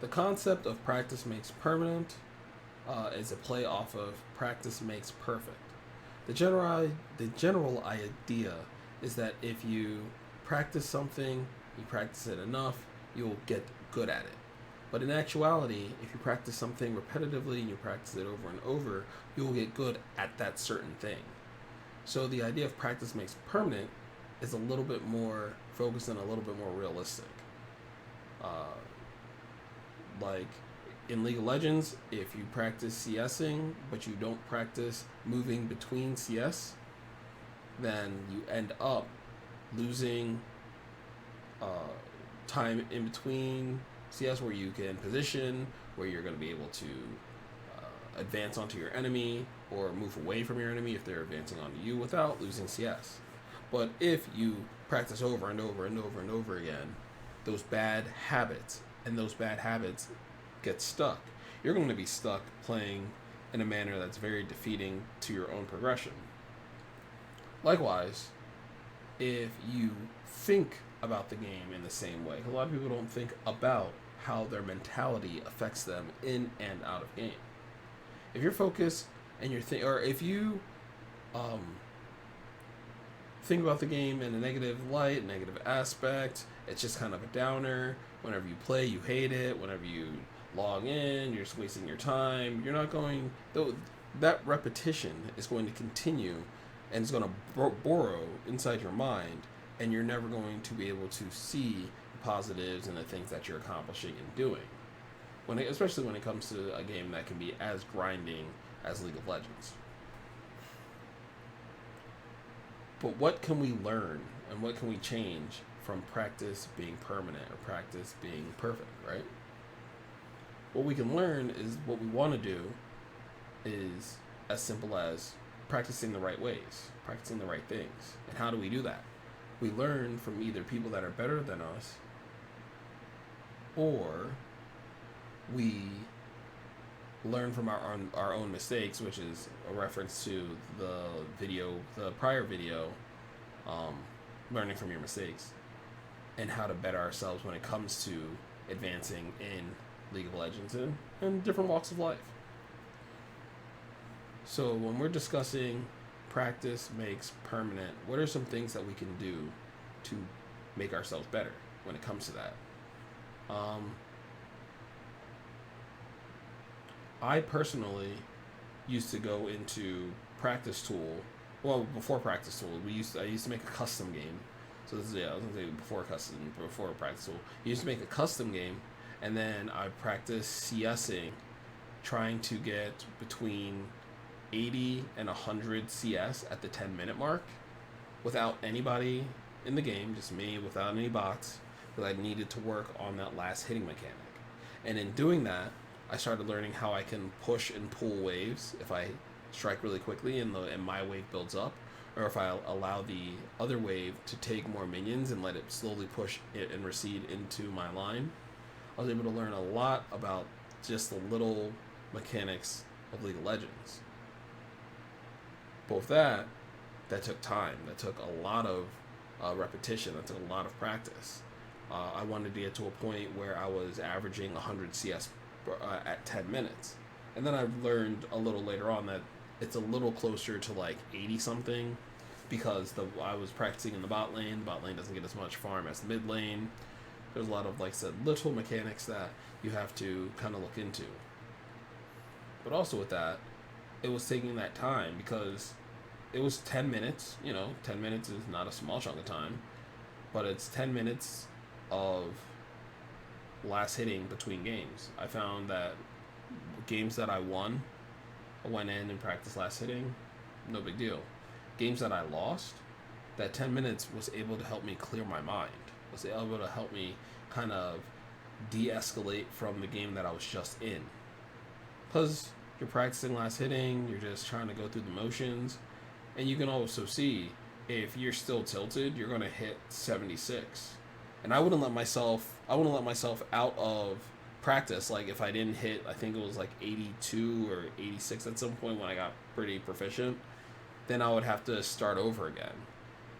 The concept of practice makes permanent is a play off of practice makes perfect. The general idea is that if you practice something, you practice it enough, you'll get good at it. But in actuality, if you practice something repetitively and you practice it over and over, you'll get good at that certain thing. So the idea of practice makes permanent is a little bit more focused and a little bit more realistic. Uh, like in League of Legends, if you practice CSing but you don't practice moving between CS, then you end up losing uh, time in between CS where you can position, where you're going to be able to advance onto your enemy or move away from your enemy if they're advancing onto you without losing CS. But if you practice over and over and over and over again, those bad habits and those bad habits get stuck. You're going to be stuck playing in a manner that's very defeating to your own progression. Likewise, if you think about the game in the same way, a lot of people don't think about how their mentality affects them in and out of game. If you're focused and or if you um, think about the game in a negative light, negative aspect, it's just kind of a downer. Whenever you play, you hate it. Whenever you log in, you're just wasting your time. You're not going, though, that repetition is going to continue and it's going to burrow inside your mind, and you're never going to be able to see the positives and the things that you're accomplishing and doing. Especially when it comes to a game that can be as grinding as League of Legends. But what can we learn and what can we change from practice being permanent or practice being perfect, right? What we can learn is what we want to do is as simple as practicing the right ways, practicing the right things. And how do we do that? We learn from either people that are better than us, or we learn from our own mistakes, which is a reference to the prior video, learning from your mistakes and how to better ourselves when it comes to advancing in League of Legends and different walks of life. So when we're discussing practice makes permanent, what are some things that we can do to make ourselves better when it comes to that? I personally used to go into Practice Tool. Well, before Practice Tool, I used to make a custom game. So this is I was gonna say before Practice Tool. I used to make a custom game, and then I practiced CSing, trying to get between 80 and 100 CS at the 10-minute mark, without anybody in the game, just me, without any bots, because I needed to work on that last hitting mechanic. And in doing that, I started learning how I can push and pull waves if I strike really quickly and my wave builds up, or if I allow the other wave to take more minions and let it slowly push it and recede into my line. I was able to learn a lot about just the little mechanics of League of Legends. But with that took time. That took a lot of repetition. That took a lot of practice. I wanted to get to a point where I was averaging 100 CS at 10 minutes. And then I learned a little later on that it's a little closer to like 80 something, because I was practicing in the bot lane. Bot lane doesn't get as much farm as the mid lane. There's a lot of, like I said, little mechanics that you have to kind of look into. But also with that, it was taking that time because it was 10 minutes. 10 minutes is not a small chunk of time, but it's 10 minutes of last hitting between games. I found that games that I won, I went in and practiced last hitting, no big deal. Games that I lost, that 10 minutes was able to help me clear my mind, was able to help me kind of de-escalate from the game that I was just in. Because you're practicing last hitting, you're just trying to go through the motions, and you can also see if you're still tilted, you're going to hit 76. And I wouldn't let myself out of practice. Like if I didn't hit, I think it was like 82 or 86 at some point when I got pretty proficient, then I would have to start over again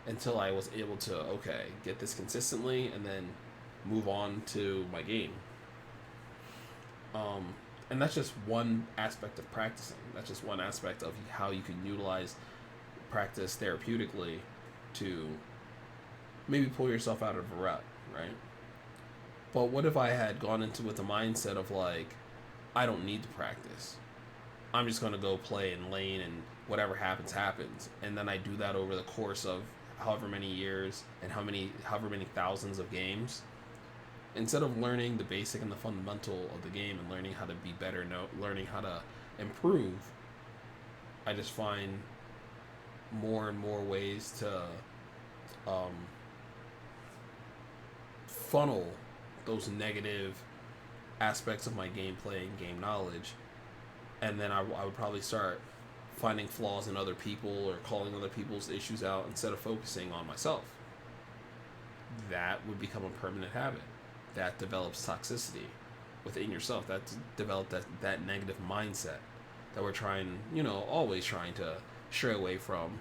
until I was able to, get this consistently and then move on to my game. Um, and that's just one aspect of practicing. That's just one aspect of how you can utilize practice therapeutically to maybe pull yourself out of a rut, right? But what if I had gone into with the mindset of like, I don't need to practice. I'm just gonna go play in lane and whatever happens happens. And then I do that over the course of however many years and however many thousands of games. Instead of learning the basic and the fundamental of the game and learning how to be better, learning how to improve, I just find more and more ways to um, funnel those negative aspects of my gameplay and game knowledge, and then I would probably start finding flaws in other people or calling other people's issues out instead of focusing on myself. That would become a permanent habit. That develops toxicity within yourself. That develop that negative mindset that we're trying, always trying to stray away from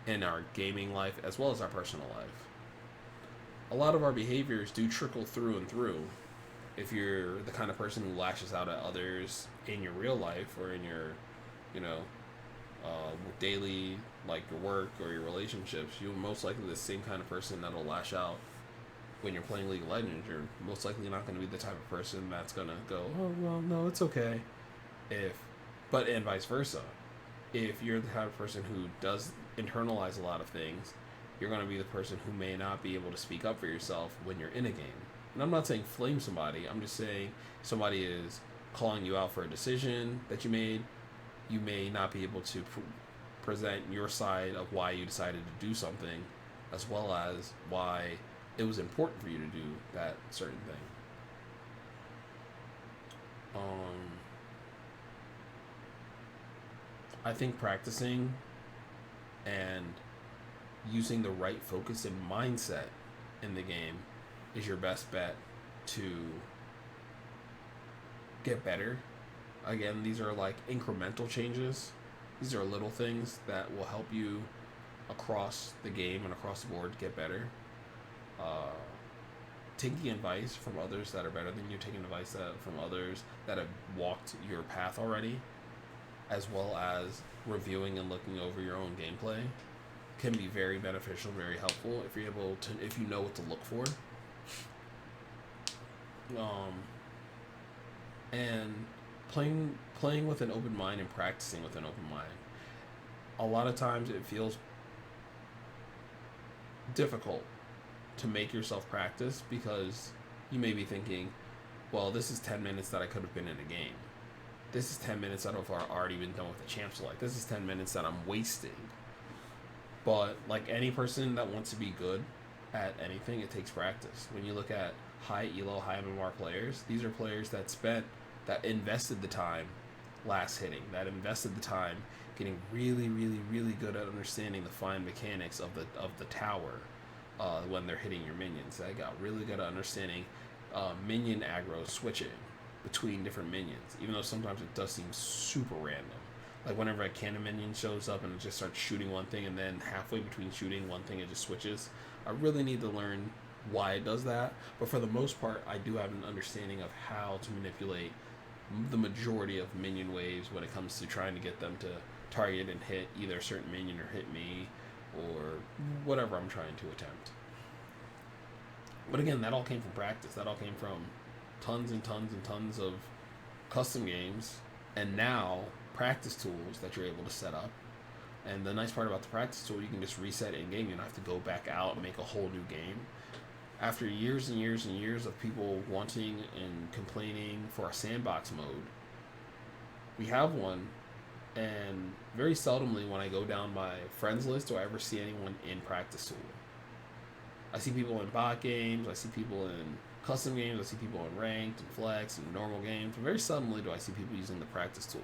in our gaming life as well as our personal life. A lot of our behaviors do trickle through and through. If you're the kind of person who lashes out at others in your real life or in your, you know, daily, like your work or your relationships, you're most likely the same kind of person that'll lash out when you're playing League of Legends. You're most likely not going to be the type of person that's going to go, oh, well, no, it's okay. And vice versa. If you're the kind of person who does internalize a lot of things, you're going to be the person who may not be able to speak up for yourself when you're in a game. And I'm not saying flame somebody. I'm just saying somebody is calling you out for a decision that you made. You may not be able to present your side of why you decided to do something, as well as why it was important for you to do that certain thing. I think practicing and using the right focus and mindset in the game is your best bet to get better. Again, these are like incremental changes. These are little things that will help you across the game and across the board get better. Taking advice from others that are better than you, taking advice from others that have walked your path already, as well as reviewing and looking over your own gameplay, can be very beneficial, very helpful if you know what to look for. And playing with an open mind and practicing with an open mind. A lot of times it feels difficult to make yourself practice because you may be thinking, well, this is 10 minutes that I could have been in a game. This is 10 minutes that I've already been done with the champs select. This is 10 minutes that I'm wasting. But like any person that wants to be good at anything, it takes practice. When you look at high elo, high MMR players, these are players that invested the time last hitting, that invested the time getting really, really, really good at understanding the fine mechanics of the tower when they're hitting your minions. They got really good at understanding minion aggro switching between different minions, even though sometimes it does seem super random. Like whenever a cannon minion shows up and it just starts shooting one thing, and then halfway between shooting one thing it just switches. I really need to learn why it does that, but for the most part I do have an understanding of how to manipulate the majority of minion waves when it comes to trying to get them to target and hit either a certain minion or hit me or whatever I'm trying to attempt. But again, that all came from practice. That all came from tons and tons and tons of custom games, and now practice tools that you're able to set up. And the nice part about the practice tool, you can just reset in game. You don't have to go back out and make a whole new game. After years and years and years of people wanting and complaining for a sandbox mode, we have one. And very seldomly when I go down my friends list do I ever see anyone in practice tool. I see people in bot games, I see people in custom games, I see people in ranked and flex and normal games. But very seldomly do I see people using the practice tool.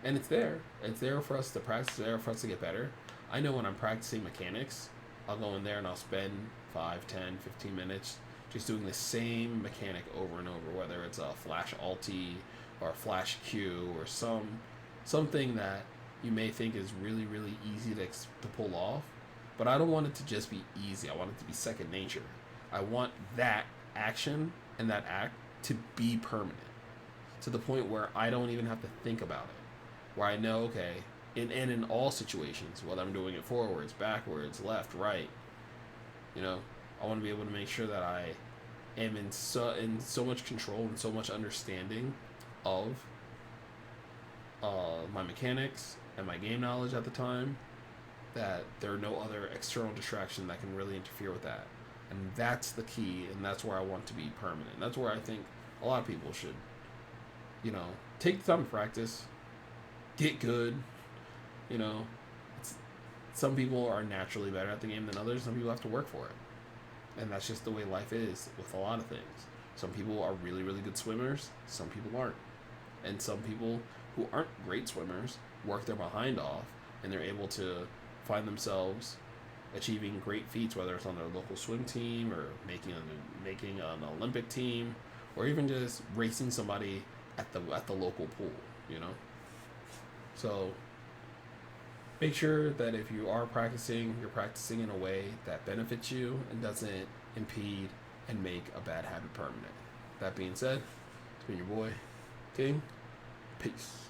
And it's there. It's there for us to practice, it's there for us to get better. I know when I'm practicing mechanics, I'll go in there and I'll spend 5, 10, 15 minutes just doing the same mechanic over and over, whether it's a flash ulti or a flash Q or something that you may think is really, really easy to pull off. But I don't want it to just be easy. I want it to be second nature. I want that action and that act to be permanent, to the point where I don't even have to think about it, where I know, okay, in all situations, whether I'm doing it forwards, backwards, left, right, I want to be able to make sure that I am in so much control and so much understanding of my mechanics and my game knowledge at the time, that there are no other external distraction that can really interfere with that. And that's the key, and that's where I want to be permanent. That's where I think a lot of people should, take the time to practice, get good. Some people are naturally better at the game than others. Some people have to work for it. And that's just the way life is with a lot of things. Some people are really, really good swimmers. Some people aren't. And some people who aren't great swimmers work their behind off, and they're able to find themselves achieving great feats, whether it's on their local swim team or making an Olympic team, or even just racing somebody at the local pool. So make sure that if you are practicing, you're practicing in a way that benefits you and doesn't impede and make a bad habit permanent. That being said, it's been your boy King. Peace.